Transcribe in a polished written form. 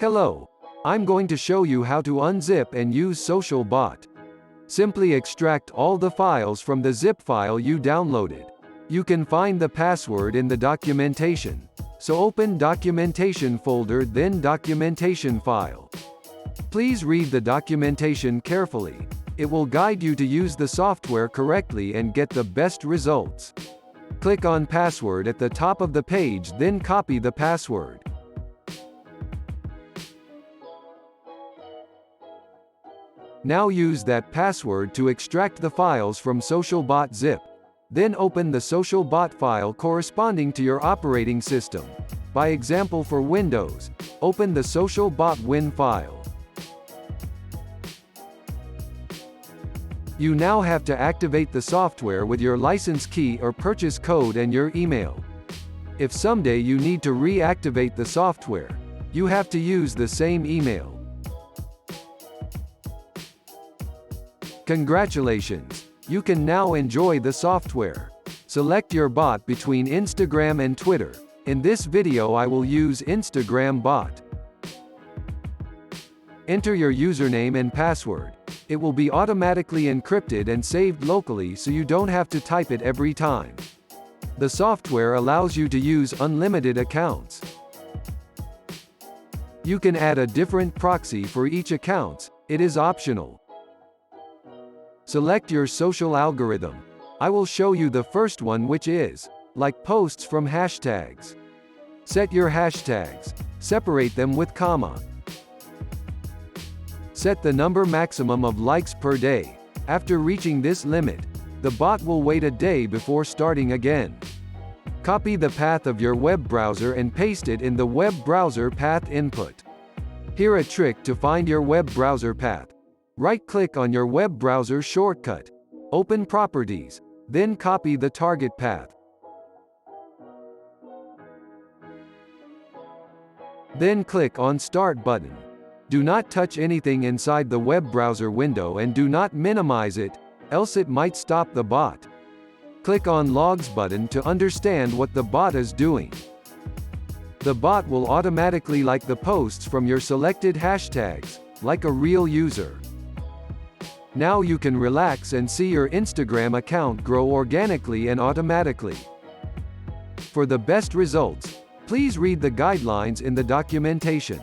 Hello. I'm going to show you how to unzip and use SocialBot. Simply extract all the files from the zip file you downloaded. You can find the password in the documentation. So open documentation folder, then documentation file. Please read the documentation carefully. It will guide you to use the software correctly and get the best results. Click on password at the top of the page, then copy the password. Now use that password to extract the files from SocialBot zip. Then open the SocialBot file corresponding to your operating system. By example, for Windows, open the SocialBot Win file. You now have to activate the software with your license key or purchase code and your email. If someday you need to reactivate the software, you have to use the same email. Congratulations! You can now enjoy the software. Select your bot between Instagram and Twitter. In this video I will use Instagram bot. Enter your username and password. It will be automatically encrypted and saved locally so you don't have to type it every time. The software allows you to use unlimited accounts. You can add a different proxy for each account. It is optional. Select your social algorithm. I will show you the first one, which is like posts from hashtags. Set your hashtags. Separate them with comma. Set the number maximum of likes per day. After reaching this limit, the bot will wait a day before starting again. Copy the path of your web browser and paste it in the web browser path input. Here a trick to find your web browser path. Right-click on your web browser shortcut. Open Properties. Then copy the target path. Then click on Start button. Do not touch anything inside the web browser window and do not minimize it, else it might stop the bot. Click on Logs button to understand what the bot is doing. The bot will automatically like the posts from your selected hashtags, like a real user. Now you can relax and see your Instagram account grow organically and automatically. For the best results, please read the guidelines in the documentation.